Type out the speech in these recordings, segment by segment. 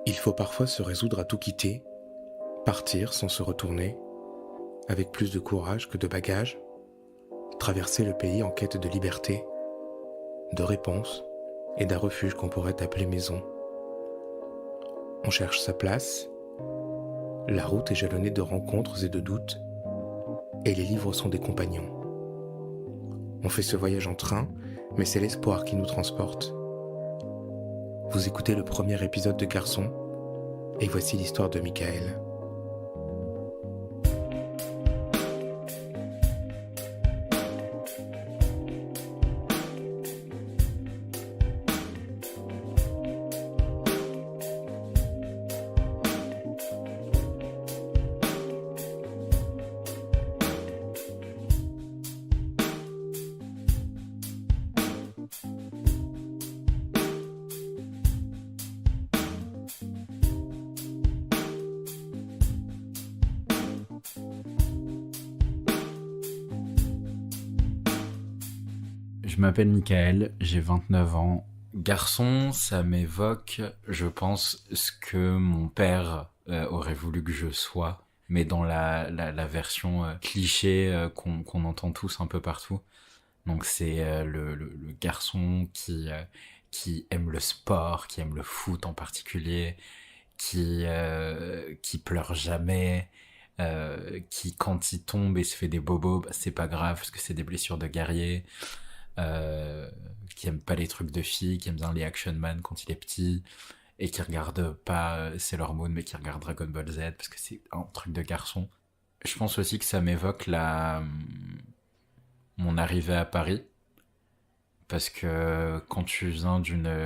Il faut parfois se résoudre à tout quitter, partir sans se retourner, avec plus de courage que de bagages, traverser le pays en quête de liberté, de réponses et d'un refuge qu'on pourrait appeler maison. On cherche sa place, la route est jalonnée de rencontres et de doutes, et les livres sont des compagnons. On fait ce voyage en train, mais c'est l'espoir qui nous transporte. Vous écoutez le premier épisode de Garçon, et voici l'histoire de Michael. Je m'appelle Michael, j'ai 29 ans. Garçon, ça m'évoque, je pense, ce que mon père aurait voulu que je sois, mais dans la version cliché qu'on entend tous un peu partout. Donc c'est le garçon qui aime le sport, qui aime le foot en particulier, qui pleure jamais, qui quand il tombe et se fait des bobos, bah, c'est pas grave parce que c'est des blessures de guerrier. Qui aime pas les trucs de filles, qui aime bien les Action Man quand il est petit, et qui regarde pas Sailor Moon, mais qui regarde Dragon Ball Z, parce que c'est un truc de garçon. Je pense aussi que ça m'évoque mon arrivée à Paris, parce que quand tu viens d'une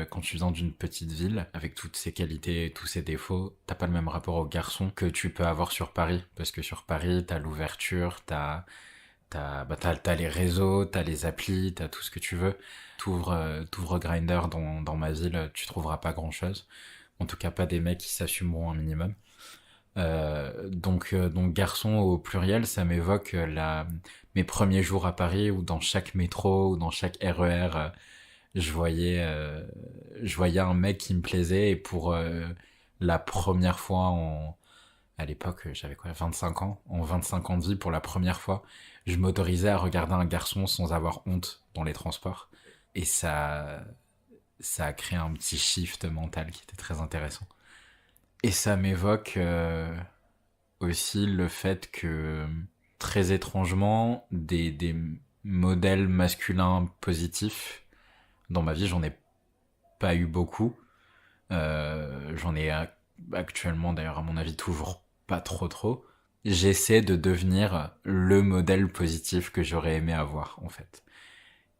petite ville, avec toutes ses qualités et tous ses défauts, t'as pas le même rapport au garçon que tu peux avoir sur Paris, parce que sur Paris, t'as l'ouverture, t'as les réseaux, t'as les applis, t'as tout ce que tu veux. T'ouvres Grindr dans ma ville, tu trouveras pas grand chose. En tout cas, pas des mecs qui s'assumeront un minimum. Donc garçon au pluriel, ça m'évoque mes premiers jours à Paris où dans chaque métro ou dans chaque RER, je voyais un mec qui me plaisait et pour la première fois à l'époque, j'avais 25 ans. En 25 ans de vie, pour la première fois, je m'autorisais à regarder un garçon sans avoir honte dans les transports. Et ça a créé un petit shift mental qui était très intéressant. Et ça m'évoque aussi le fait que, très étrangement, des modèles masculins positifs, dans ma vie, j'en ai pas eu beaucoup. J'en ai actuellement, d'ailleurs, à mon avis, toujours pas trop. J'essaie de devenir le modèle positif que j'aurais aimé avoir, en fait.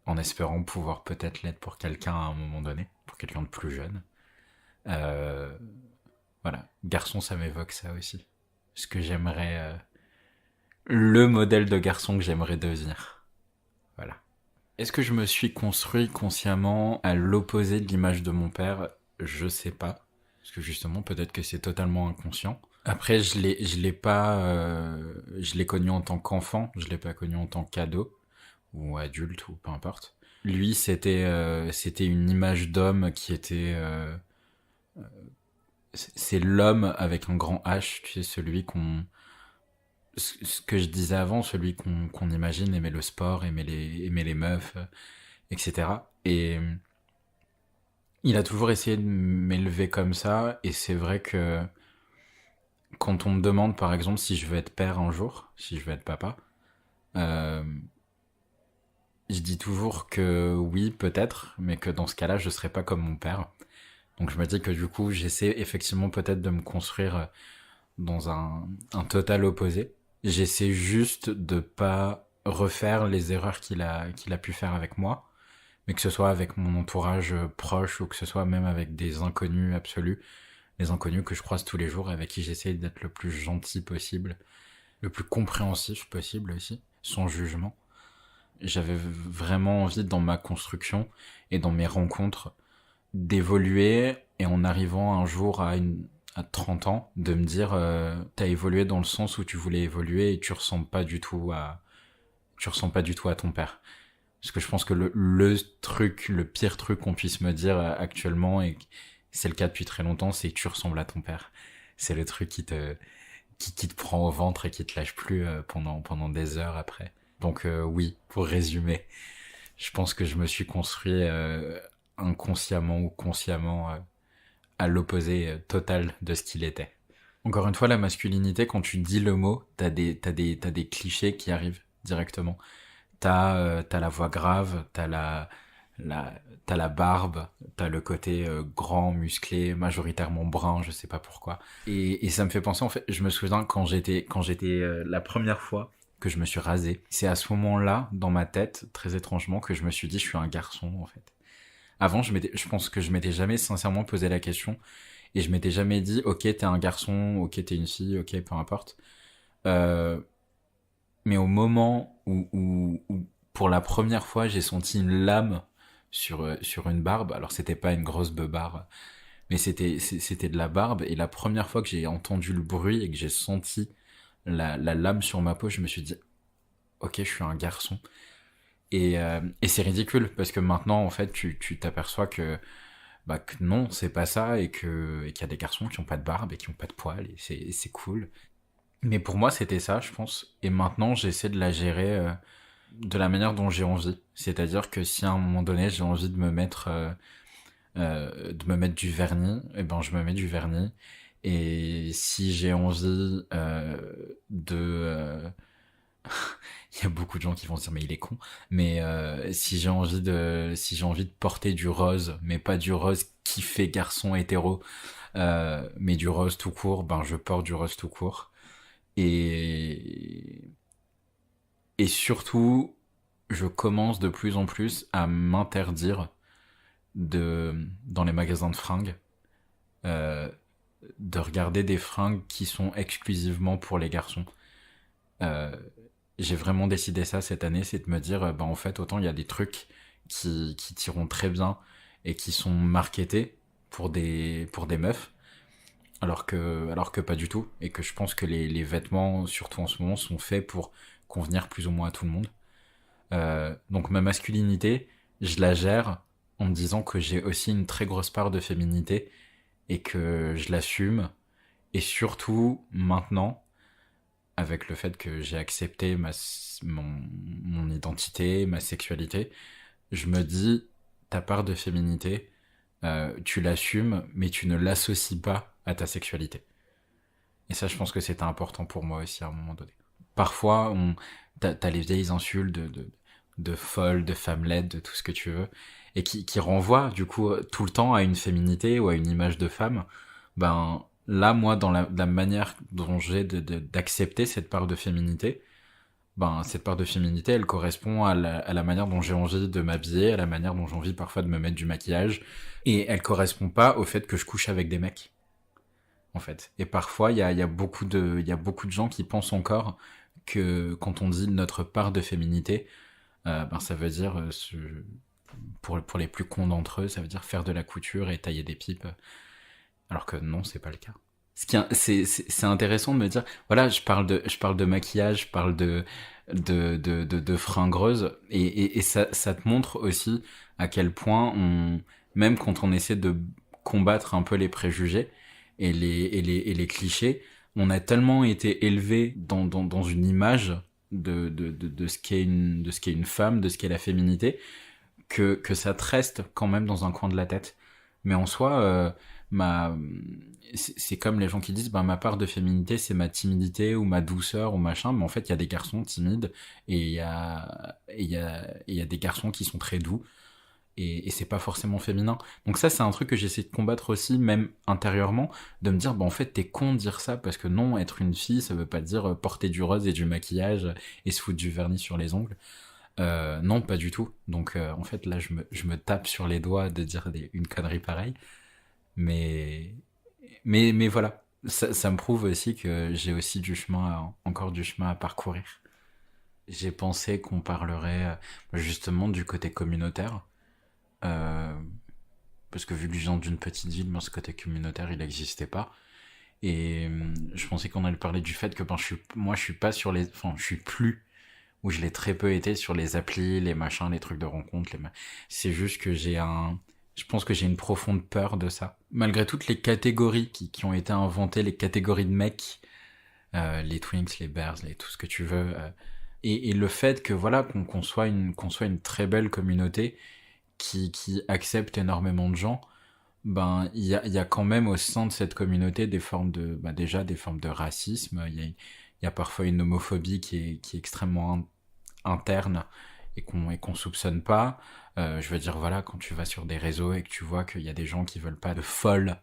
En espérant pouvoir peut-être l'être pour quelqu'un à un moment donné, pour quelqu'un de plus jeune. Voilà. Garçon, ça m'évoque ça aussi. Ce que j'aimerais... le modèle de garçon que j'aimerais devenir. Voilà. Est-ce que je me suis construit consciemment à l'opposé de l'image de mon père ? Je sais pas. Parce que justement, peut-être que c'est totalement inconscient. Après, je l'ai connu en tant qu'enfant, je l'ai pas connu en tant qu'ado, ou adulte, ou peu importe. Lui, c'était une image d'homme qui était, c'est l'homme avec un grand H, tu sais, ce que je disais avant, celui qu'on imagine aimer le sport, aimer les meufs, etc. Et il a toujours essayé de m'élever comme ça, et c'est vrai que quand on me demande, par exemple, si je veux être père un jour, si je veux être papa, je dis toujours que oui, peut-être, mais que dans ce cas-là, je serai pas comme mon père. Donc je me dis que du coup, j'essaie effectivement peut-être de me construire dans un total opposé. J'essaie juste de pas refaire les erreurs qu'il a pu faire avec moi, mais que ce soit avec mon entourage proche ou que ce soit même avec des inconnus absolus, les inconnus que je croise tous les jours, avec qui j'essaie d'être le plus gentil possible, le plus compréhensif possible aussi, sans jugement. J'avais vraiment envie dans ma construction et dans mes rencontres d'évoluer, et en arrivant un jour à 30 ans, de me dire t'as évolué dans le sens où tu voulais évoluer et tu ressens pas du tout à ton père. Parce que je pense que le pire truc qu'on puisse me dire actuellement, et c'est le cas depuis très longtemps, c'est que tu ressembles à ton père. C'est le truc qui te prend au ventre et qui te lâche plus pendant des heures après. Donc oui, pour résumer, je pense que je me suis construit inconsciemment ou consciemment à l'opposé total de ce qu'il était. Encore une fois, la masculinité, quand tu dis le mot, t'as des clichés qui arrivent directement. T'as la voix grave, la, t'as la barbe, t'as le côté grand, musclé, majoritairement brun, je sais pas pourquoi. Et ça me fait penser, en fait, je me souviens quand j'étais la première fois que je me suis rasé. C'est à ce moment-là, dans ma tête, très étrangement, que je me suis dit, je suis un garçon, en fait. Avant, je pense que je m'étais jamais sincèrement posé la question et je m'étais jamais dit, ok, t'es un garçon, ok, t'es une fille, ok, peu importe. Euh, mais au moment où pour la première fois, j'ai senti une lame sur une barbe, alors c'était pas une grosse beubare, mais c'était de la barbe, et la première fois que j'ai entendu le bruit et que j'ai senti la lame sur ma peau, je me suis dit, ok, je suis un garçon. Et c'est ridicule, parce que maintenant, en fait, tu t'aperçois que non, c'est pas ça, et qu'il y a des garçons qui ont pas de barbe et qui ont pas de poils, et c'est cool. Mais pour moi, c'était ça, je pense. Et maintenant, j'essaie de la gérer de la manière dont j'ai envie. C'est-à-dire que si à un moment donné, j'ai envie de me mettre du vernis, eh ben, je me mets du vernis. Et si j'ai envie il y a beaucoup de gens qui vont se dire mais il est con. Mais si j'ai envie de porter du rose, mais pas du rose qui fait garçon hétéro, mais du rose tout court, ben je porte du rose tout court. Et, et surtout, je commence de plus en plus à m'interdire dans les magasins de fringues, euh, de regarder des fringues qui sont exclusivement pour les garçons. Euh, j'ai vraiment décidé ça cette année, c'est de me dire, bah en fait, autant il y a des trucs qui tireront très bien et qui sont marketés pour des meufs, alors que pas du tout, et que je pense que les vêtements, surtout en ce moment, sont faits pour convenir plus ou moins à tout le monde. Donc ma masculinité, je la gère en me disant que j'ai aussi une très grosse part de féminité et que je l'assume. Et surtout maintenant, avec le fait que j'ai accepté mon identité, ma sexualité, je me dis, ta part de féminité, tu l'assumes, mais tu ne l'associes pas à ta sexualité. Et ça, je pense que c'était important pour moi aussi à un moment donné. Parfois, t'as les vieilles insultes de folle, de femmelette, de tout ce que tu veux, et qui renvoient du coup tout le temps à une féminité ou à une image de femme. Ben là, moi, dans la manière dont j'ai d'accepter cette part de féminité, ben cette part de féminité, elle correspond à la manière dont j'ai envie de m'habiller, à la manière dont j'ai envie parfois de me mettre du maquillage, et elle correspond pas au fait que je couche avec des mecs, en fait. Et parfois, il y a il y a beaucoup de gens qui pensent encore que quand on dit notre part de féminité, ben ça veut dire, pour les plus cons d'entre eux, ça veut dire faire de la couture et tailler des pipes, alors que non, c'est pas le cas. C'est intéressant de me dire, voilà, je parle de maquillage, je parle de fringueuse, et ça te montre aussi à quel point même quand on essaie de combattre un peu les préjugés et les clichés, on a tellement été élevé dans une image de de ce qu'est une femme, de ce qu'est la féminité, que ça te reste quand même dans un coin de la tête. Mais en soi, ma c'est comme les gens qui disent, ben ma part de féminité c'est ma timidité ou ma douceur ou machin, mais en fait il y a des garçons timides, et il y a des garçons qui sont très doux, et c'est pas forcément féminin. Donc ça, c'est un truc que j'essaie de combattre aussi, même intérieurement, de me dire, bah en fait t'es con de dire ça, parce que non, être une fille ça veut pas dire porter du rose et du maquillage et se foutre du vernis sur les ongles. Non, pas du tout. Donc en fait là je me tape sur les doigts de dire une connerie pareille, mais mais voilà, ça me prouve aussi que j'ai aussi encore du chemin à parcourir. J'ai pensé qu'on parlerait justement du côté communautaire, euh, parce que vu que je viens d'une petite ville, moi ce côté communautaire il n'existait pas. Et je pensais qu'on allait parler du fait que ben, moi je suis pas sur les, enfin je suis plus, où je l'ai très peu été sur les applis, les machins, les trucs de rencontres. C'est juste que Je pense que j'ai une profonde peur de ça. Malgré toutes les catégories qui ont été inventées, les catégories de mecs, les twinks, les bears, tout ce que tu veux, et le fait que voilà qu'on soit une très belle communauté qui accepte énormément de gens, ben il y a quand même au sein de cette communauté des formes de déjà des formes de racisme. Il y a parfois une homophobie qui est extrêmement interne et qu'on soupçonne pas. Je veux dire, voilà, quand tu vas sur des réseaux et que tu vois qu'il y a des gens qui veulent pas de folles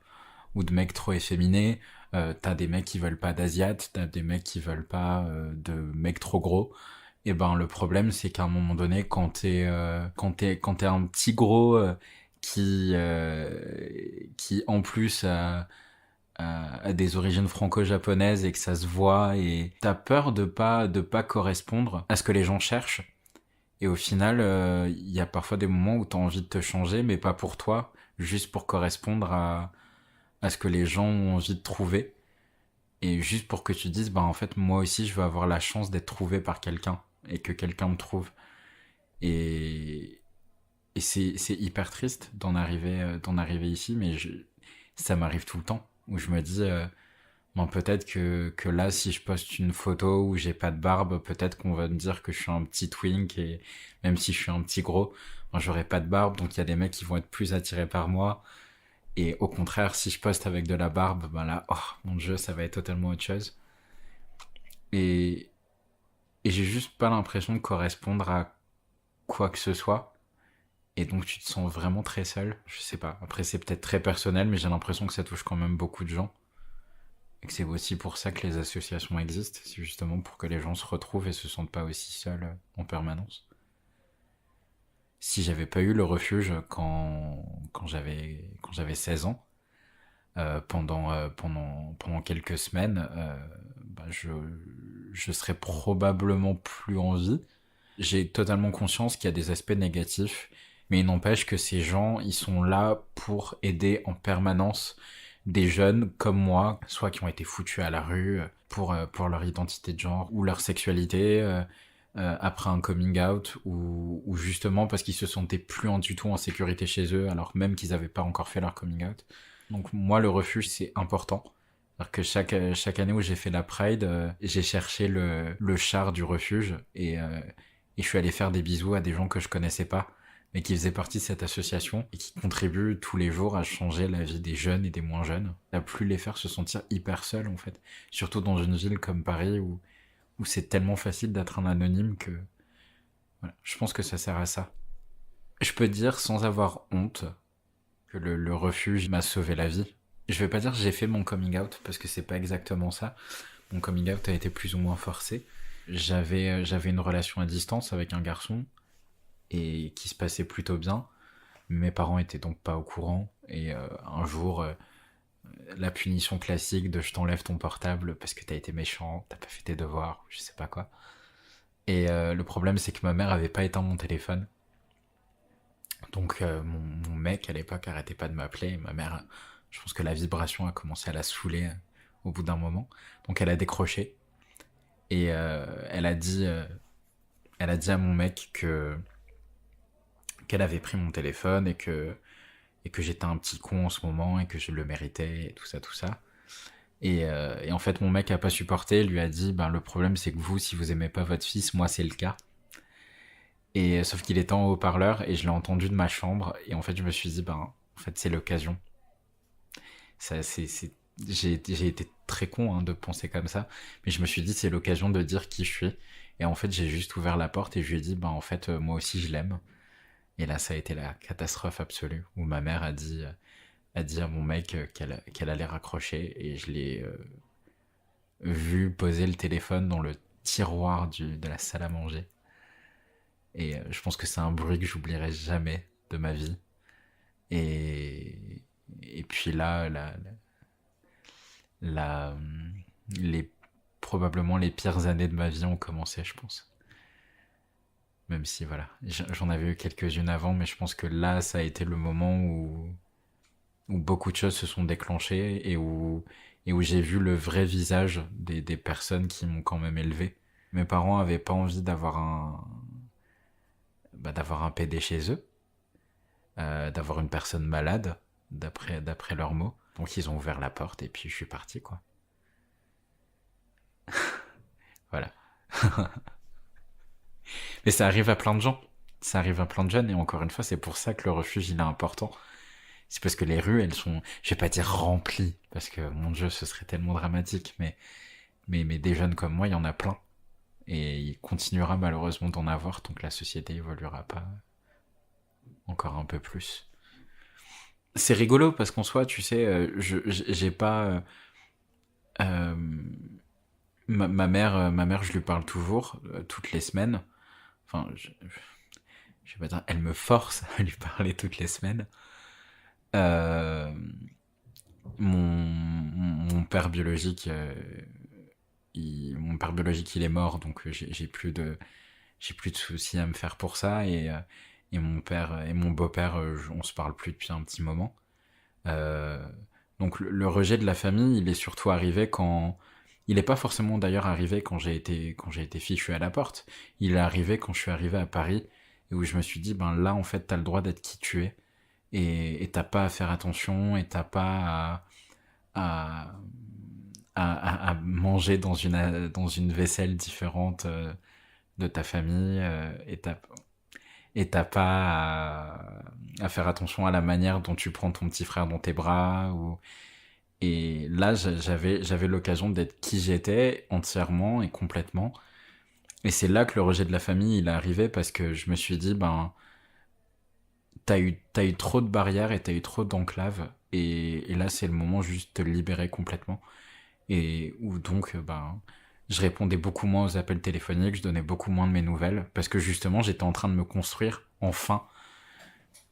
ou de mecs trop efféminés, t'as des mecs qui veulent pas d'asiates, t'as des mecs qui veulent pas de mecs trop gros. Et ben le problème c'est qu'à un moment donné, quand t'es un petit gros qui en plus a des origines franco-japonaises et que ça se voit et t'as peur de pas correspondre à ce que les gens cherchent. Et au final, il y a parfois des moments où t'as envie de te changer, mais pas pour toi, juste pour correspondre à ce que les gens ont envie de trouver. Et juste pour que tu dises, bah en fait, moi aussi, je veux avoir la chance d'être trouvé par quelqu'un et que quelqu'un me trouve. Et, et c'est hyper triste d'en arriver ici, mais ça m'arrive tout le temps où je me dis, bon, peut-être que là, si je poste une photo où j'ai pas de barbe, peut-être qu'on va me dire que je suis un petit twink et même si je suis un petit gros, ben, j'aurai pas de barbe, donc il y a des mecs qui vont être plus attirés par moi. Et au contraire, si je poste avec de la barbe, ben là, oh mon dieu, ça va être totalement autre chose. Et, et j'ai juste pas l'impression de correspondre à quoi que ce soit. Et donc tu te sens vraiment très seul. Je sais pas. Après, c'est peut-être très personnel, mais j'ai l'impression que ça touche quand même beaucoup de gens. Et que c'est aussi pour ça que les associations existent. C'est justement pour que les gens se retrouvent et se sentent pas aussi seuls en permanence. Si j'avais pas eu le refuge quand j'avais 16 ans, pendant quelques semaines, bah, je serais probablement plus en vie. J'ai totalement conscience qu'il y a des aspects négatifs, mais il n'empêche que ces gens, ils sont là pour aider en permanence des jeunes comme moi, soit qui ont été foutus à la rue pour leur identité de genre ou leur sexualité, après un coming out, ou justement parce qu'ils se sentaient plus du tout en sécurité chez eux, alors même qu'ils n'avaient pas encore fait leur coming out. Donc moi, le refuge, c'est important. Alors que chaque année où j'ai fait la Pride, j'ai cherché le char du refuge et je suis allé faire des bisous à des gens que je connaissais pas, mais qui faisaient partie de cette association et qui contribuent tous les jours à changer la vie des jeunes et des moins jeunes, à plus les faire se sentir hyper seuls en fait. Surtout dans une ville comme Paris où c'est tellement facile d'être un anonyme que voilà, je pense que ça sert à ça. Je peux dire sans avoir honte que le refuge m'a sauvé la vie. Je vais pas dire que j'ai fait mon coming out parce que c'est pas exactement ça. Mon coming out a été plus ou moins forcé. J'avais une relation à distance avec un garçon et qui se passait plutôt bien. Mes parents étaient donc pas au courant et un jour la punition classique de je t'enlève ton portable parce que t'as été méchant, t'as pas fait tes devoirs, je sais pas quoi. Et le problème c'est que ma mère avait pas éteint mon téléphone. Donc mon mec à l'époque arrêtait pas de m'appeler. Ma mère, je pense que la vibration a commencé à la saouler au bout d'un moment. Donc elle a décroché et elle a dit à mon mec que qu'elle avait pris mon téléphone et que j'étais un petit con en ce moment et que je le méritais et tout ça tout ça. Et en fait mon mec a pas supporté, lui a dit ben le problème c'est que vous si vous aimez pas votre fils, moi c'est le cas. Et sauf qu'il était en haut-parleur et je l'ai entendu de ma chambre et en fait je me suis dit ben en fait c'est l'occasion. Ça j'ai été très con hein, de penser comme ça, mais je me suis dit c'est l'occasion de dire qui je suis. Et en fait j'ai juste ouvert la porte et je lui ai dit ben en fait moi aussi je l'aime. Et là ça a été la catastrophe absolue où ma mère a dit à mon mec qu'elle allait raccrocher et je l'ai vu poser le téléphone dans le tiroir de la salle à manger. Et je pense que c'est un bruit que j'oublierai jamais de ma vie. Et, et puis là, la- les, probablement les pires années de ma vie ont commencé, je pense. Même si, voilà, j'en avais eu quelques-unes avant, mais je pense que là, ça a été le moment où beaucoup de choses se sont déclenchées et où j'ai vu le vrai visage des personnes qui m'ont quand même élevé. Mes parents avaient pas envie d'avoir un PD chez eux. d'avoir une personne malade, d'après leurs mots. Donc ils ont ouvert la porte et puis je suis parti, quoi. Voilà. Mais ça arrive à plein de gens. Ça arrive à plein de jeunes et encore une fois, c'est pour ça que le refuge, il est important. C'est parce que les rues, elles sont, je vais pas dire remplies, parce que mon Dieu, ce serait tellement dramatique, mais des jeunes comme moi, il y en a plein. Et il continuera malheureusement d'en avoir tant que la société évoluera pas encore un peu plus. C'est rigolo parce qu'en soi, tu sais, j'ai pas. Euh, ma mère, je lui parle toujours, toutes les semaines. Enfin, je vais pas dire, elle me force à lui parler toutes les semaines. Euh, mon père biologique, il est mort, donc j'ai plus de soucis à me faire pour ça. Et mon père et mon beau-père, on se parle plus depuis un petit moment. Euh, donc le rejet de la famille, il est surtout arrivé quand, il n'est pas forcément d'ailleurs arrivé quand j'ai été fichu à la porte. Il est arrivé quand je suis arrivé à Paris et où je me suis dit, ben là en fait t'as le droit d'être qui tu es et t'as pas à faire attention et t'as pas à, à manger dans une vaisselle différente de ta famille et t'as pas à faire attention à la manière dont tu prends ton petit frère dans tes bras et là j'avais l'occasion d'être qui j'étais entièrement et complètement et c'est là que le rejet de la famille il est arrivé parce que je me suis dit ben t'as eu trop de barrières et t'as eu trop d'enclaves et là c'est le moment juste de te libérer complètement et où donc ben je répondais beaucoup moins aux appels téléphoniques, je donnais beaucoup moins de mes nouvelles parce que justement j'étais en train de me construire enfin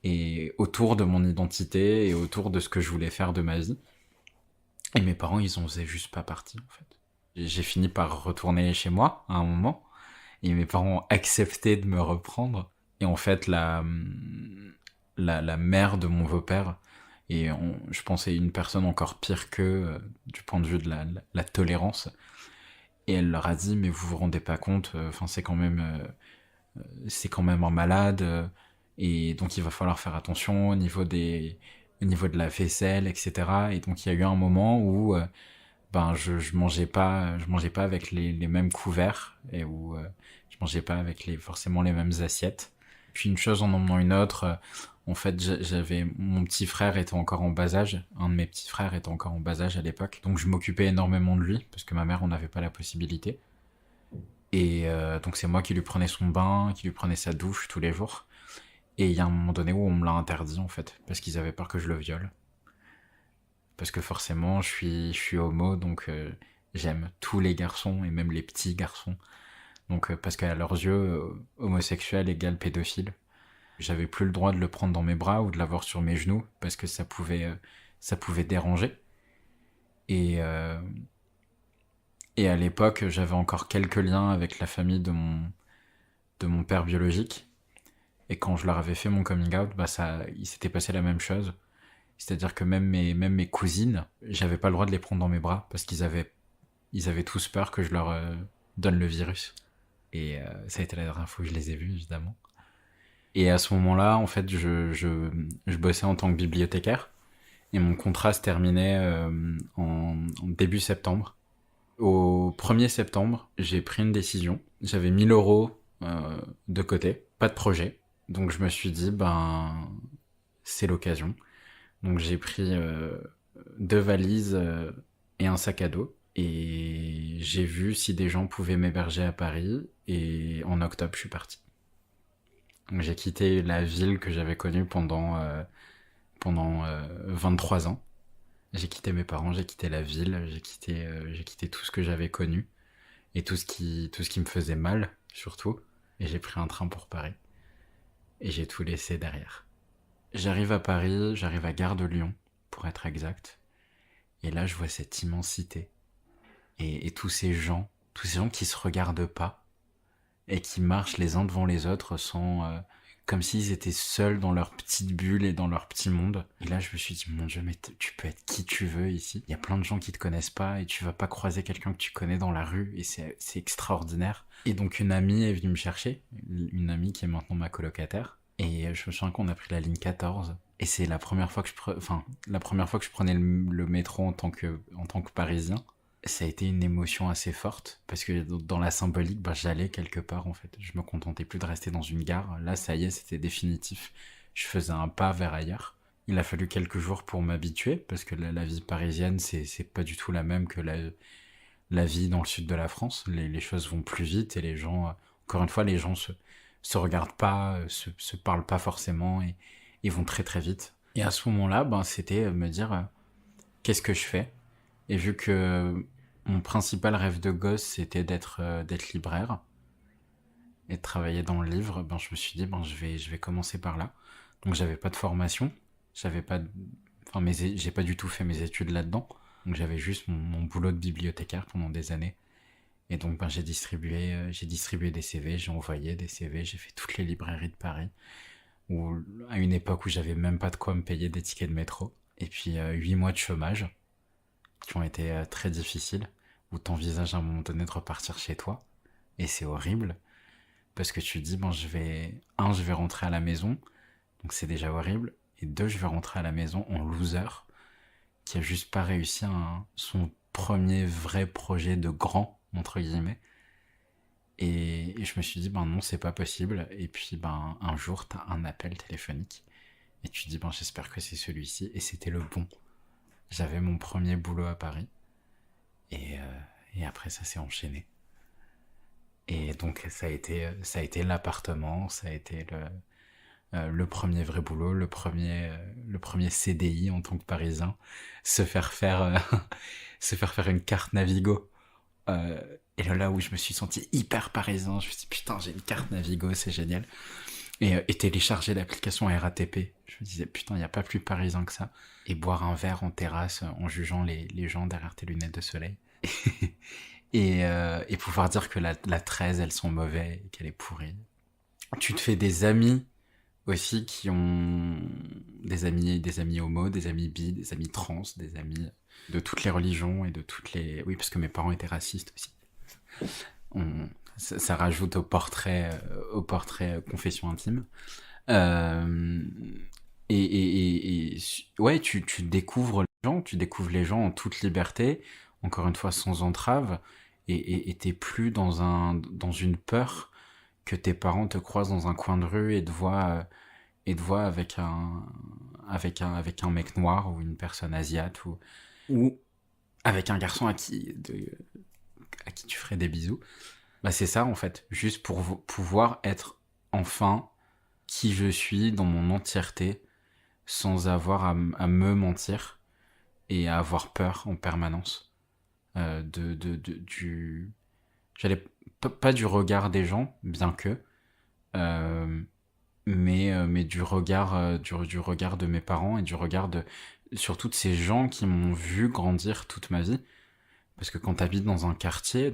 et autour de mon identité et autour de ce que je voulais faire de ma vie. Et mes parents ils en faisaient juste pas partie en fait. J'ai fini par retourner chez moi à un moment et mes parents ont accepté de me reprendre et en fait la mère de mon beau-père et je pensais une personne encore pire que du point de vue de la tolérance. Et elle leur a dit, mais vous vous rendez pas compte, enfin c'est quand même un malade, et donc il va falloir faire attention au niveau de la vaisselle, etc. Et donc il y a eu un moment où ben je mangeais pas avec les mêmes couverts et où je mangeais pas avec forcément les mêmes assiettes. Puis une chose en emmenant une autre, en fait j'avais mon petit frère était encore en bas âge, un de mes petits frères était encore en bas âge à l'époque, donc je m'occupais énormément de lui parce que ma mère on n'avait pas la possibilité. Et donc c'est moi qui lui prenais son bain, qui lui prenais sa douche tous les jours. Et il y a un moment donné où on me l'a interdit en fait, parce qu'ils avaient peur que je le viole. Parce que forcément je suis homo, donc j'aime tous les garçons et même les petits garçons. Donc parce qu'à leurs yeux, homosexuel égale pédophile. J'avais plus le droit de le prendre dans mes bras ou de l'avoir sur mes genoux parce que ça pouvait déranger. Et, euh, et à l'époque, j'avais encore quelques liens avec la famille de mon père biologique. Et quand je leur avais fait mon coming out, bah il s'était passé la même chose. C'est-à-dire que même mes cousines, j'avais pas le droit de les prendre dans mes bras parce ils avaient tous peur que je leur donne le virus. Et ça a été la dernière fois que je les ai vus, évidemment. Et à ce moment-là, en fait, je bossais en tant que bibliothécaire. Et mon contrat se terminait en début septembre. Au 1er septembre, j'ai pris une décision. J'avais 1 000 € de côté, pas de projet. Donc je me suis dit, ben, c'est l'occasion. Donc j'ai pris 2 valises et un sac à dos. Et j'ai vu si des gens pouvaient m'héberger à Paris. Et en octobre, je suis parti. Donc j'ai quitté la ville que j'avais connue pendant 23 ans. J'ai quitté mes parents, j'ai quitté la ville, j'ai quitté tout ce que j'avais connu et tout ce qui me faisait mal, surtout. Et j'ai pris un train pour Paris. Et j'ai tout laissé derrière. J'arrive à Paris, j'arrive à Gare de Lyon, pour être exact. Et là, je vois cette immensité. Et tous ces gens qui se regardent pas et qui marchent les uns devant les autres comme s'ils étaient seuls dans leur petite bulle et dans leur petit monde. Et là, je me suis dit, mon Dieu, mais tu peux être qui tu veux ici. Il y a plein de gens qui te connaissent pas et tu vas pas croiser quelqu'un que tu connais dans la rue et c'est extraordinaire. Et donc, une amie est venue me chercher, une amie qui est maintenant ma colocataire. Et je me souviens qu'on a pris la ligne 14. Et c'est la première fois que la première fois que je prenais le métro en tant que Parisien. Ça a été une émotion assez forte parce que dans la symbolique, j'allais quelque part en fait. Je me contentais plus de rester dans une gare. Là, ça y est, c'était définitif. Je faisais un pas vers ailleurs. Il a fallu quelques jours pour m'habituer parce que la vie parisienne, c'est pas du tout la même que la vie dans le sud de la France. Les choses vont plus vite et les gens, encore une fois, les gens se regardent pas, se parlent pas forcément et vont très très vite. Et à ce moment-là, c'était me dire qu'est-ce que je fais. Et vu que mon principal rêve de gosse, c'était d'être libraire et de travailler dans le livre, je me suis dit, je vais commencer par là. Donc j'avais pas de formation, j'avais pas, j'ai pas du tout fait mes études là-dedans. Donc j'avais juste mon boulot de bibliothécaire pendant des années. Et donc j'ai distribué des CV, j'ai envoyé des CV, j'ai fait toutes les librairies de Paris. À une époque où j'avais même pas de quoi me payer des tickets de métro. Et puis 8 mois de chômage qui ont été très difficiles, où t'envisages à un moment donné de repartir chez toi. Et c'est horrible, parce que tu te dis, je vais rentrer à la maison, donc c'est déjà horrible, et deux, je vais rentrer à la maison en loser, qui a juste pas réussi son premier vrai projet de grand, entre guillemets. Et je me suis dit, non, c'est pas possible. Et puis, un jour, t'as un appel téléphonique, et tu te dis, j'espère que c'est celui-ci, et c'était le bon. J'avais mon premier boulot à Paris, et après, ça s'est enchaîné. Et donc, ça a été l'appartement, ça a été le premier vrai boulot, le premier CDI en tant que Parisien, se faire faire une carte Navigo. Et là où je me suis senti hyper parisien, je me suis dit putain, j'ai une carte Navigo, c'est génial. Et télécharger l'application RATP, je me disais putain, il n'y a pas plus parisien que ça. Et boire un verre en terrasse en jugeant les gens derrière tes lunettes de soleil. Et pouvoir dire que la 13, elles sont mauvais et qu'elle est pourrie. Tu te fais des amis aussi qui ont des amis homo, des amis bi, des amis trans, des amis de toutes les religions et de toutes les... Oui, parce que mes parents étaient racistes aussi. Ça rajoute au portrait confession intime. Ouais, tu découvres les gens en toute liberté, encore une fois sans entrave, et t'es plus dans une peur que tes parents te croisent dans un coin de rue et te voient avec un mec noir ou une personne asiate ou avec un garçon à qui tu ferais des bisous. C'est ça en fait, juste pour pouvoir être enfin qui je suis dans mon entièreté sans avoir à me mentir et à avoir peur en permanence j'allais pas du regard des gens, bien que mais du regard du regard de mes parents et du regard surtout de ces gens qui m'ont vu grandir toute ma vie. Parce que quand t'habites dans un quartier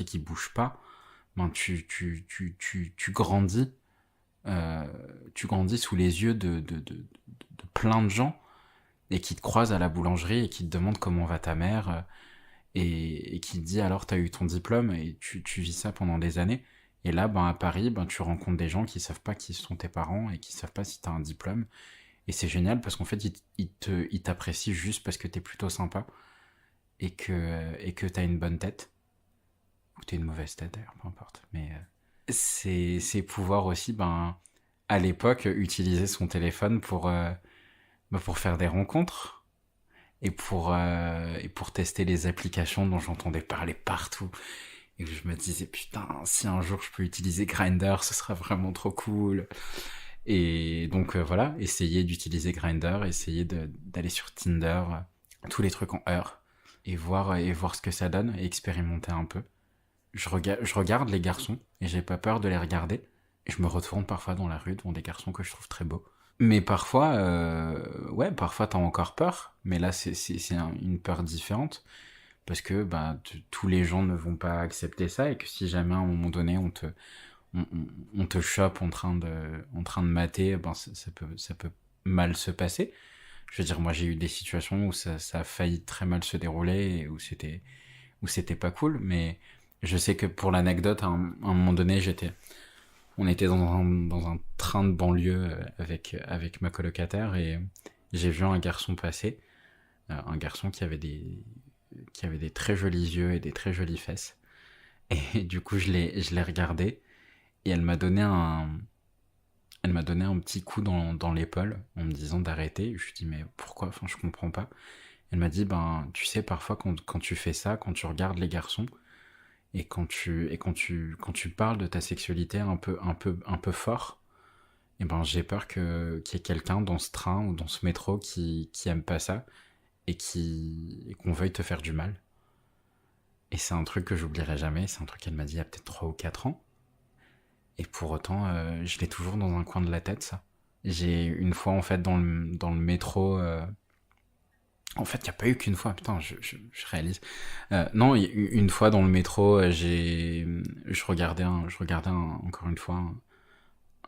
qui bouge pas, tu grandis, tu grandis sous les yeux de plein de gens et qui te croisent à la boulangerie et qui te demandent comment va ta mère et qui te dit alors t'as eu ton diplôme et tu vis ça pendant des années. Et là, à Paris, tu rencontres des gens qui savent pas qui sont tes parents et qui savent pas si t'as un diplôme. Et c'est génial parce qu'en fait, ils t'apprécient juste parce que t'es plutôt sympa et que t'as une bonne tête. Ou t'as une mauvaise tête d'ailleurs, peu importe. Mais c'est pouvoir aussi, à l'époque, utiliser son téléphone pour faire des rencontres et pour tester les applications dont j'entendais parler partout. Et que je me disais, putain, si un jour je peux utiliser Grindr, ce sera vraiment trop cool. Et donc voilà, essayer d'utiliser Grindr, essayer d'aller sur Tinder, tous les trucs en heure, et voir ce que ça donne, et expérimenter un peu. Je regarde les garçons, et j'ai pas peur de les regarder. Et je me retourne parfois dans la rue devant des garçons que je trouve très beaux. Mais parfois, parfois t'as encore peur, mais là c'est une peur différente. Parce que tous les gens ne vont pas accepter ça et que si jamais à un moment donné on te chope en train de mater, ça peut mal se passer. Je veux dire, moi j'ai eu des situations où ça a failli très mal se dérouler et où c'était pas cool, mais je sais que pour l'anecdote, à un moment donné, j'étais On était dans un train de banlieue avec ma colocataire et j'ai vu un garçon passer, un garçon qui avait des très jolis yeux et des très jolies fesses. Et du coup, je l'ai regardé et elle m'a donné un petit coup dans l'épaule en me disant d'arrêter. Je lui dis mais pourquoi? Enfin, je comprends pas. Elle m'a dit ben tu sais parfois quand tu fais ça, quand tu regardes les garçons et quand tu parles de ta sexualité un peu fort, et ben j'ai peur qu'il y ait quelqu'un dans ce train ou dans ce métro qui aime pas ça et qu'on veuille te faire du mal. Et c'est un truc que j'oublierai jamais, c'est un truc qu'elle m'a dit il y a peut-être 3 ou 4 ans. Et pour autant, je l'ai toujours dans un coin de la tête, ça. J'ai une fois, en fait, dans le métro. En fait, il n'y a pas eu qu'une fois, putain, je réalise. Non, une fois dans le métro, encore une fois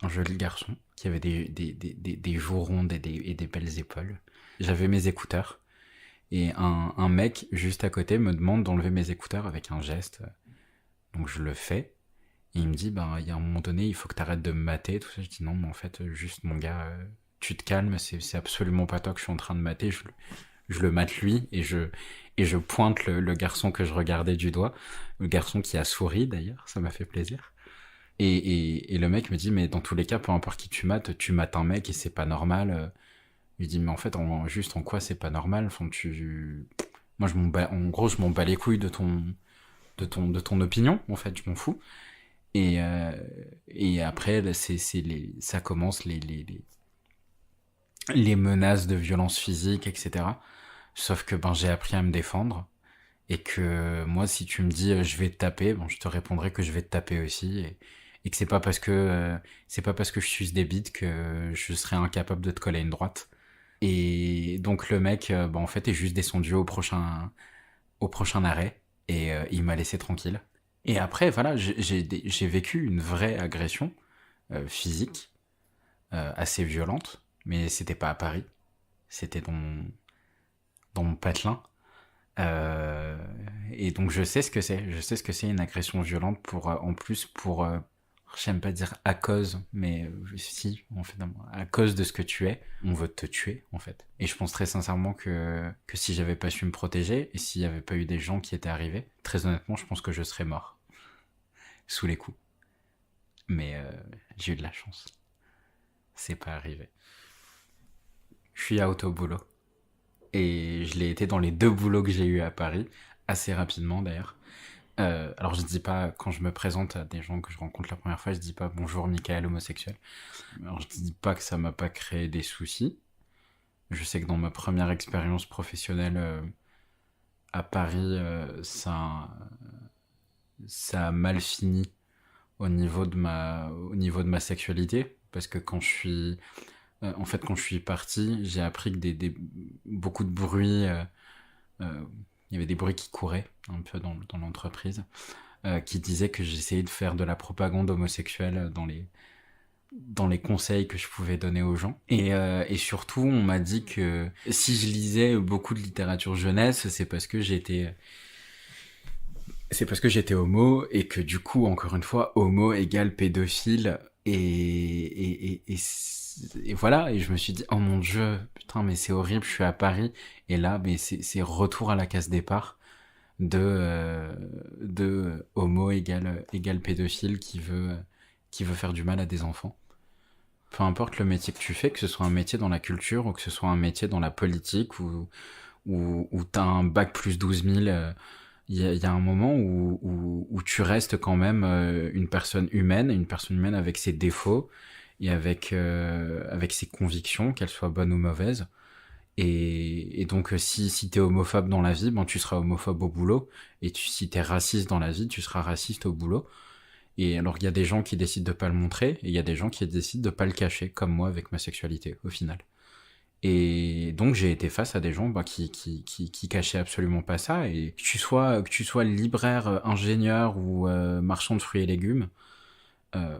un joli garçon qui avait des joues rondes et des belles épaules. J'avais mes écouteurs. Et un mec juste à côté me demande d'enlever mes écouteurs avec un geste. Donc je le fais. Et il me dit, ben, il y a un moment donné, il faut que t'arrêtes de me mater, tout ça. Je dis, non, mais en fait, juste, mon gars, tu te calmes, c'est absolument pas toi que je suis en train de mater. Je le mate lui, et je pointe garçon que je regardais du doigt. Le garçon qui a souri, d'ailleurs, ça m'a fait plaisir. Et le mec me dit, mais dans tous les cas, peu importe qui tu mates un mec et c'est pas normal. Je lui dis, mais en fait, juste en quoi c'est pas normal? Enfin, moi, en gros, je m'en bats les couilles de ton opinion, en fait, je m'en fous. Et après, là, ça commence les menaces de violence physique, etc. Sauf que ben, j'ai appris à me défendre. Et que moi, si tu me dis je vais te taper, bon, je te répondrai que je vais te taper aussi. Et que c'est pas parce que je suis des bites que je serai incapable de te coller une droite. Et donc le mec, ben, en fait, est juste descendu au prochain arrêt. Et il m'a laissé tranquille. Et après, voilà, j'ai vécu une vraie agression physique, assez violente, mais c'était pas à Paris, c'était dans mon patelin. Euh, et donc je sais ce que c'est une agression violente en plus j'aime pas dire à cause, mais si, en fait, à cause de ce que tu es, on veut te tuer, en fait. Et je pense très sincèrement que si j'avais pas su me protéger, et s'il y avait pas eu des gens qui étaient arrivés, très honnêtement, je pense que je serais mort, sous les coups. Mais j'ai eu de la chance. C'est pas arrivé. Je suis out au boulot. Et je l'ai été dans les 2 boulots que j'ai eu à Paris, assez rapidement d'ailleurs. Alors je dis pas, quand je me présente à des gens que je rencontre la première fois, je dis pas bonjour Michael homosexuel. Alors je dis pas que ça m'a pas créé des soucis. Je sais que dans ma première expérience professionnelle à Paris, ça a mal fini au niveau de ma sexualité. Parce que en fait, quand je suis parti, j'ai appris que beaucoup de bruits, il y avait des bruits qui couraient un peu dans l'entreprise, qui disaient que j'essayais de faire de la propagande homosexuelle dans les conseils que je pouvais donner aux gens. Et surtout, on m'a dit que si je lisais beaucoup de littérature jeunesse, c'est parce que j'étais homo et que du coup, encore une fois, homo égale pédophile et voilà. Et je me suis dit, oh mon Dieu, putain, mais c'est horrible, je suis à Paris. Et là, mais c'est retour à la case départ de homo égale pédophile qui veut faire du mal à des enfants. Peu importe le métier que tu fais, que ce soit un métier dans la culture ou que ce soit un métier dans la politique ou t'as un bac plus 12 000, il y a un moment où tu restes quand même une personne humaine avec ses défauts et avec ses convictions, qu'elles soient bonnes ou mauvaises. Et donc si t'es homophobe dans la vie, ben tu seras homophobe au boulot. Et si t'es raciste dans la vie, tu seras raciste au boulot. Et alors il y a des gens qui décident de pas le montrer, et il y a des gens qui décident de pas le cacher, comme moi avec ma sexualité, au final. Et donc j'ai été face à des gens bah, qui cachaient absolument pas ça. Et que tu sois libraire, ingénieur ou marchand de fruits et légumes, euh,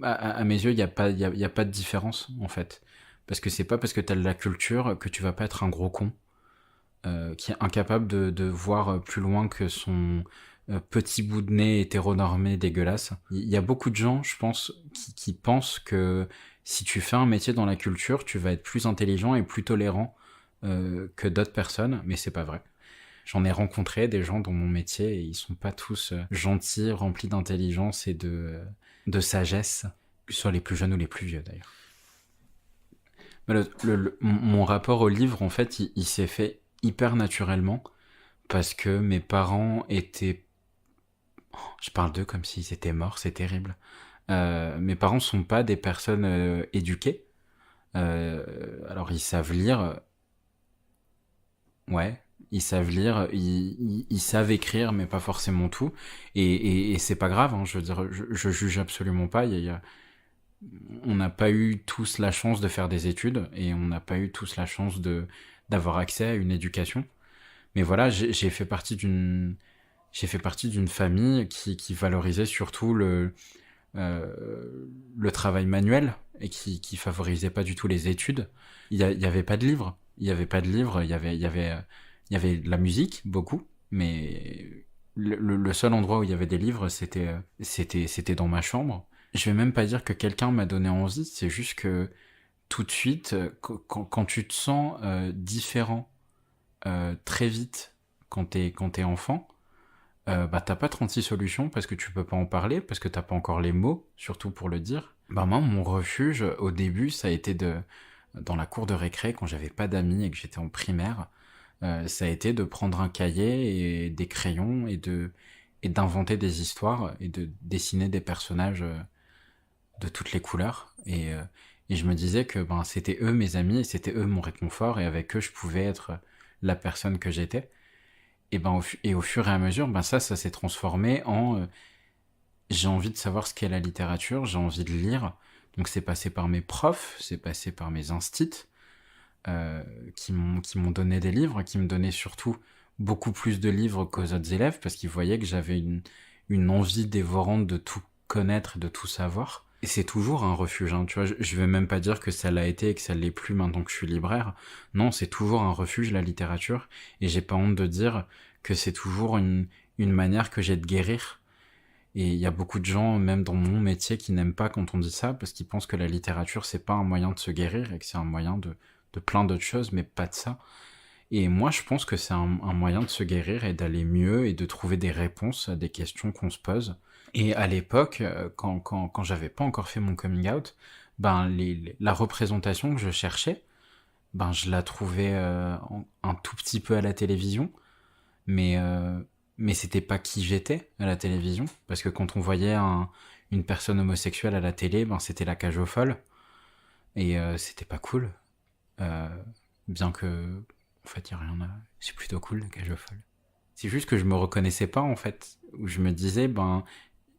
à mes yeux, il y a pas de différence, en fait. Parce que c'est pas parce que t'as de la culture que tu vas pas être un gros con, qui est incapable de voir plus loin petit bout de nez hétéronormé dégueulasse. Il y a beaucoup de gens, je pense, qui pensent que si tu fais un métier dans la culture, tu vas être plus intelligent et plus tolérant que d'autres personnes, mais c'est pas vrai. J'en ai rencontré des gens dans mon métier et ils sont pas tous gentils, remplis d'intelligence et de sagesse, que ce soit les plus jeunes ou les plus vieux d'ailleurs. Mais mon rapport au livre, en fait, il s'est fait hyper naturellement parce que mes parents étaient... Je parle d'eux comme s'ils étaient morts, c'est terrible. Mes parents sont pas des personnes éduquées. Alors ils savent lire, ouais, ils savent lire, ils savent écrire, mais pas forcément tout. Et c'est pas grave, hein, je veux dire, je juge absolument pas. On n'a pas eu tous la chance de faire des études et on n'a pas eu tous la chance d'avoir accès à une éducation. Mais voilà, j'ai fait partie d'une famille qui valorisait surtout le travail manuel et qui favorisait pas du tout les études. Il y avait pas de livres. Il y avait pas de livres. Il y avait de la musique, beaucoup, mais le seul endroit où il y avait des livres, c'était dans ma chambre. Je vais même pas dire que quelqu'un m'a donné envie, c'est juste que tout de suite, quand tu te sens différent très vite quand t'es enfant, bah t'as pas 36 solutions parce que tu peux pas en parler, parce que t'as pas encore les mots, surtout pour le dire. Bah moi, mon refuge, au début, ça a été dans la cour de récré, quand j'avais pas d'amis et que j'étais en primaire, ça a été de prendre un cahier et des crayons et d'inventer des histoires et de dessiner des personnages de toutes les couleurs. Et je me disais que ben, c'était eux mes amis et c'était eux mon réconfort et avec eux je pouvais être la personne que j'étais. Et, ben, et au fur et à mesure, ben, ça s'est transformé en j'ai envie de savoir ce qu'est la littérature, j'ai envie de lire. Donc c'est passé par mes profs, c'est passé par mes instits qui m'ont donné des livres, qui me donnaient surtout beaucoup plus de livres qu'aux autres élèves parce qu'ils voyaient que j'avais une envie dévorante de tout connaître, de tout savoir. Et c'est toujours un refuge, hein, tu vois, je vais même pas dire que ça l'a été et que ça l'est plus maintenant que je suis libraire. Non, c'est toujours un refuge, la littérature, et j'ai pas honte de dire que c'est toujours une manière que j'ai de guérir. Et il y a beaucoup de gens, même dans mon métier, qui n'aiment pas quand on dit ça, parce qu'ils pensent que la littérature, c'est pas un moyen de se guérir, et que c'est un moyen de plein d'autres choses, mais pas de ça. Et moi, je pense que c'est un moyen de se guérir et d'aller mieux et de trouver des réponses à des questions qu'on se pose. Et à l'époque, quand j'avais pas encore fait mon coming out, ben la représentation que je cherchais, ben je la trouvais un tout petit peu à la télévision, mais c'était pas qui j'étais à la télévision, parce que quand on voyait une personne homosexuelle à la télé, ben c'était la cage aux folles, et c'était pas cool. Euh, bien que, en fait, y a rien à... C'est plutôt cool la cage aux folles. C'est juste que je me reconnaissais pas en fait, où je me disais ben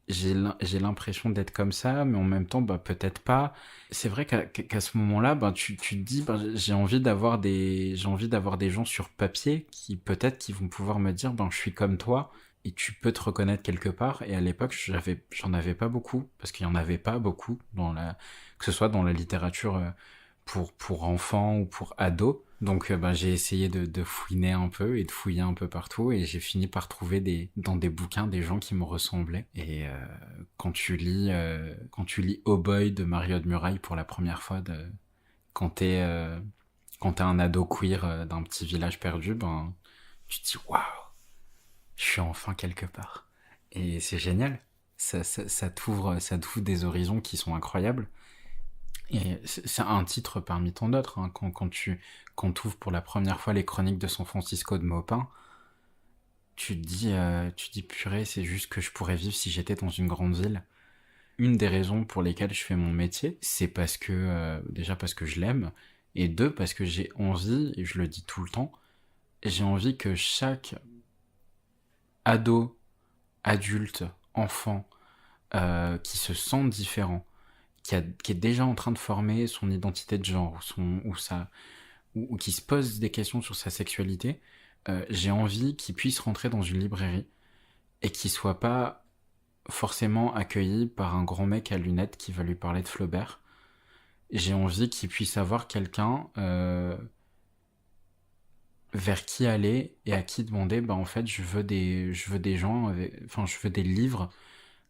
j'ai l'impression d'être comme ça, mais en même temps, bah, peut-être pas. C'est vrai qu'à ce moment-là, ben, tu te dis, ben, j'ai envie d'avoir des gens sur papier qui, peut-être, qui vont pouvoir me dire, ben, je suis comme toi, et tu peux te reconnaître quelque part. Et à l'époque, j'en avais pas beaucoup, parce qu'il y en avait pas beaucoup que ce soit dans la littérature, pour enfants ou pour ados. Donc ben, j'ai essayé de fouiner un peu et de fouiller un peu partout et j'ai fini par trouver dans des bouquins des gens qui me ressemblaient. Et quand tu lis Oh Boy de Mario de Muraille pour la première fois, quand quand t'es un ado queer d'un petit village perdu, ben tu te dis waouh, je suis enfin quelque part. Et c'est génial. Ça t'ouvre des horizons qui sont incroyables. Et c'est un titre parmi tant d'autres, hein. Quand t'ouvres pour la première fois les chroniques de San Francisco de Maupin, tu te dis purée, c'est juste que je pourrais vivre si j'étais dans une grande ville. Une des raisons pour lesquelles je fais mon métier, c'est parce que, déjà parce que je l'aime, et deux, parce que j'ai envie, et je le dis tout le temps, j'ai envie que chaque ado, adulte, enfant, qui se sent différent, qui est déjà en train de former son identité de genre ou qui se pose des questions sur sa sexualité, j'ai envie qu'il puisse rentrer dans une librairie et qu'il soit pas forcément accueilli par un grand mec à lunettes qui va lui parler de Flaubert. J'ai envie qu'il puisse avoir quelqu'un vers qui aller et à qui demander, bah en fait je veux des gens enfin je veux des livres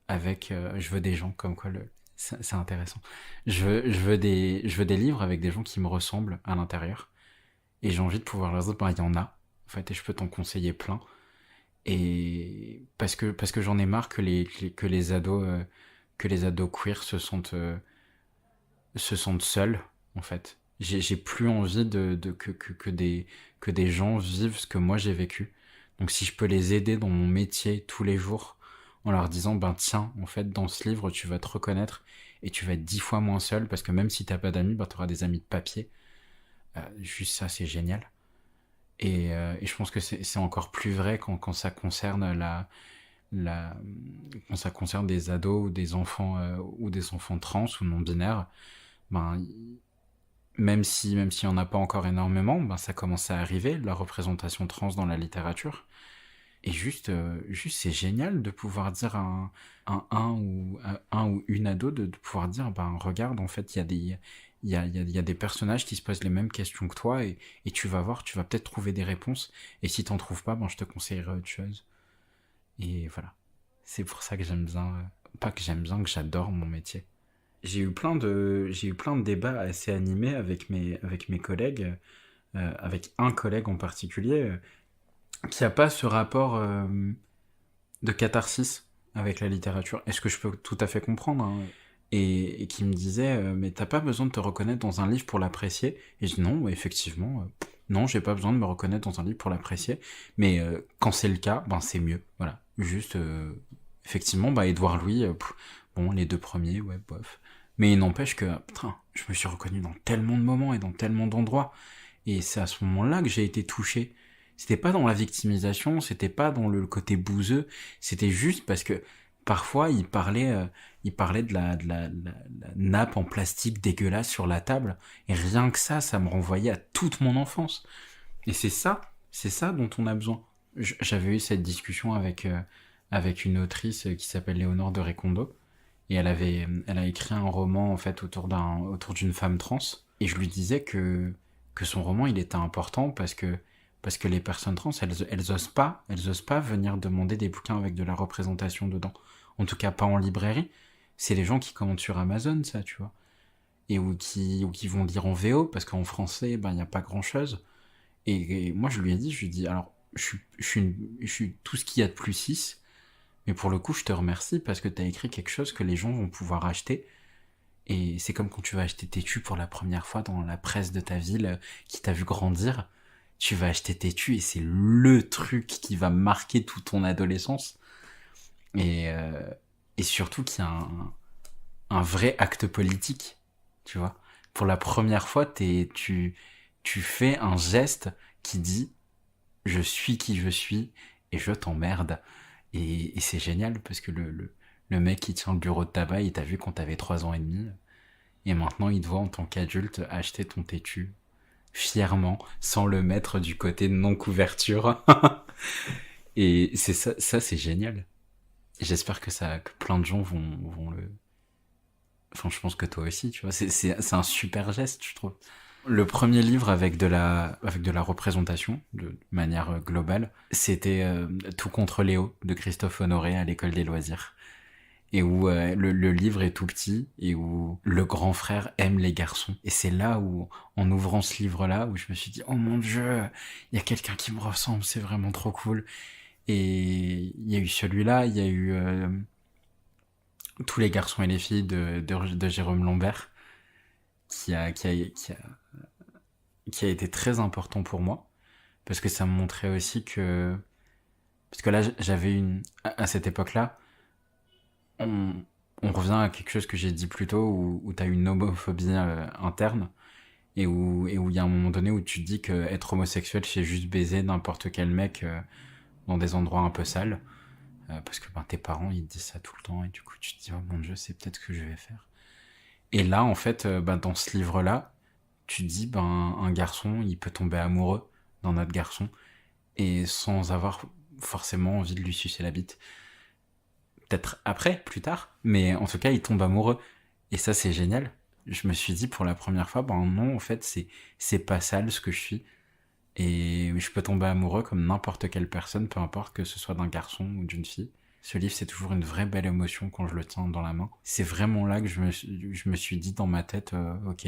avec je veux des gens comme quoi c'est intéressant. Je veux des livres avec des gens qui me ressemblent à l'intérieur et j'ai envie de pouvoir leur dire bah il y en a en fait et je peux t'en conseiller plein et parce que j'en ai marre que que les ados queer se sentent seuls en fait. J'ai plus envie que des gens vivent ce que moi j'ai vécu. Donc si je peux les aider dans mon métier tous les jours en leur disant ben tiens en fait dans ce livre tu vas te reconnaître et tu vas être 10 fois moins seul parce que même si t'as pas d'amis ben t'auras des amis de papier. Juste ça c'est génial. Et je pense que c'est encore plus vrai quand ça concerne la quand ça concerne des ados ou des enfants trans ou non binaires. Ben même s'il y en a pas encore énormément, ben ça commence à arriver la représentation trans dans la littérature. Et juste c'est génial de pouvoir dire à un ou une ado de pouvoir dire ben regarde en fait il y a des personnages qui se posent les mêmes questions que toi et tu vas voir, tu vas peut-être trouver des réponses et si t'en trouves pas ben je te conseillerais autre chose. Et voilà. C'est pour ça que j'aime bien pas que j'aime bien que j'adore mon métier. J'ai eu plein de débats assez animés avec mes collègues, avec un collègue en particulier qui a pas ce rapport de catharsis avec la littérature. Est-ce que je peux tout à fait comprendre hein, et qui me disait mais t'as pas besoin de te reconnaître dans un livre pour l'apprécier. Et je dis non, effectivement, non, j'ai pas besoin de me reconnaître dans un livre pour l'apprécier. Mais quand c'est le cas, ben c'est mieux. Voilà, juste effectivement, bah Édouard Louis, bon les deux premiers, ouais, bof. Mais il n'empêche que putain, je me suis reconnu dans tellement de moments et dans tellement d'endroits. Et c'est à ce moment-là que j'ai été touché. C'était pas dans la victimisation, c'était pas dans le côté bouseux, c'était juste parce que parfois il parlait la nappe en plastique dégueulasse sur la table, et rien que ça me renvoyait à toute mon enfance. Et c'est ça dont on a besoin. J'avais eu cette discussion avec une autrice qui s'appelle Léonore de Recondo, et elle a écrit un roman en fait autour d'une femme trans, et je lui disais que son roman il était important parce que les personnes trans, elles osent pas venir demander des bouquins avec de la représentation dedans. En tout cas, pas en librairie. C'est les gens qui commandent sur Amazon, ça, tu vois. Et ou qui vont lire en VO, parce qu'en français, ben, il n'y a pas grand chose. Et moi, je lui ai dit, alors, je suis tout ce qu'il y a de plus 6, mais pour le coup, je te remercie parce que tu as écrit quelque chose que les gens vont pouvoir acheter. Et c'est comme quand tu vas acheter tes tubes pour la première fois dans la presse de ta ville qui t'a vu grandir tu vas acheter Tétu et c'est le truc qui va marquer toute ton adolescence. Et, euh, et surtout qu'il y a un vrai acte politique, tu vois. Pour la première fois, tu fais un geste qui dit je suis qui je suis et je t'emmerde. Et c'est génial parce que le mec qui tient le bureau de tabac, il t'a vu quand t'avais 3 ans et demi. Et maintenant, il te voit en tant qu'adulte acheter ton Tétu fièrement, sans le mettre du côté de non-couverture. Et c'est ça c'est génial. J'espère que plein de gens vont le... Enfin, je pense que toi aussi, tu vois. C'est un super geste, je trouve. Le premier livre avec de la représentation, de manière globale, c'était Tout contre Léo, de Christophe Honoré à l'École des loisirs. Et où le livre est tout petit et où le grand frère aime les garçons. Et c'est là où, en ouvrant ce livre-là, où je me suis dit, oh mon Dieu, il y a quelqu'un qui me ressemble, c'est vraiment trop cool. Et il y a eu celui-là, il y a eu Tous les garçons et les filles de Jérôme Lambert, qui a été très important pour moi, parce que ça me montrait aussi que... Parce que là, à cette époque-là, on revient à quelque chose que j'ai dit plus tôt, où t'as une homophobie interne, et où il y a un moment donné où tu te dis que être homosexuel, c'est juste baiser n'importe quel mec dans des endroits un peu sales, parce que ben, tes parents, ils te disent ça tout le temps, et du coup, tu te dis, oh mon Dieu, c'est peut-être ce que je vais faire. Et là, en fait, ben, dans ce livre-là, tu te dis, ben, un garçon, il peut tomber amoureux d'un autre garçon, et sans avoir forcément envie de lui sucer la bite. Peut-être après, plus tard, mais en tout cas, il tombe amoureux. Et ça, c'est génial. Je me suis dit pour la première fois, ben non, en fait, c'est pas sale ce que je suis. Et je peux tomber amoureux comme n'importe quelle personne, peu importe que ce soit d'un garçon ou d'une fille. Ce livre, c'est toujours une vraie belle émotion quand je le tiens dans la main. C'est vraiment là que je me suis dit dans ma tête, ok,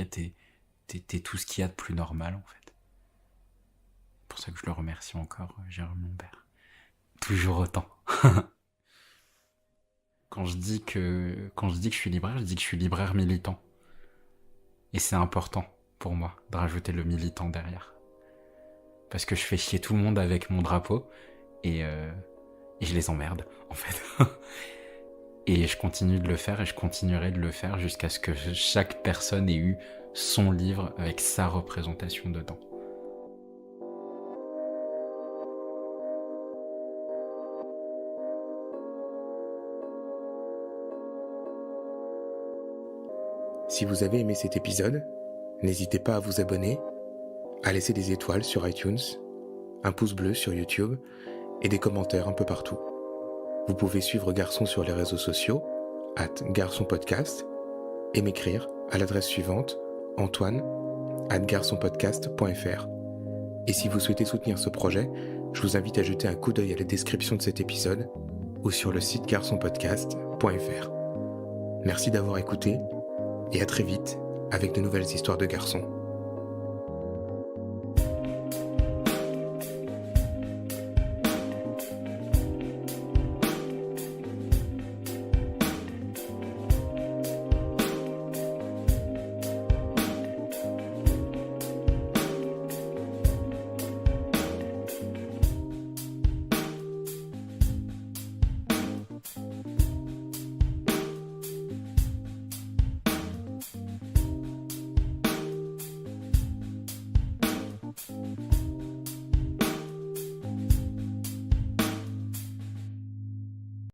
t'es tout ce qu'il y a de plus normal, en fait. C'est pour ça que je le remercie encore, Jérôme Lambert. Toujours autant. Quand je dis que je suis libraire, je dis que je suis libraire militant. Et c'est important pour moi de rajouter le militant derrière. Parce que je fais chier tout le monde avec mon drapeau et je les emmerde, en fait. Et je continue de le faire et je continuerai de le faire jusqu'à ce que chaque personne ait eu son livre avec sa représentation dedans. Si vous avez aimé cet épisode, n'hésitez pas à vous abonner, à laisser des étoiles sur iTunes, un pouce bleu sur YouTube et des commentaires un peu partout. Vous pouvez suivre Garçon sur les réseaux sociaux, @garçonpodcast, et m'écrire à l'adresse suivante, antoine@garçonpodcast.fr. Et si vous souhaitez soutenir ce projet, je vous invite à jeter un coup d'œil à la description de cet épisode ou sur le site garçonpodcast.fr. Merci d'avoir écouté et à très vite avec de nouvelles histoires de garçons.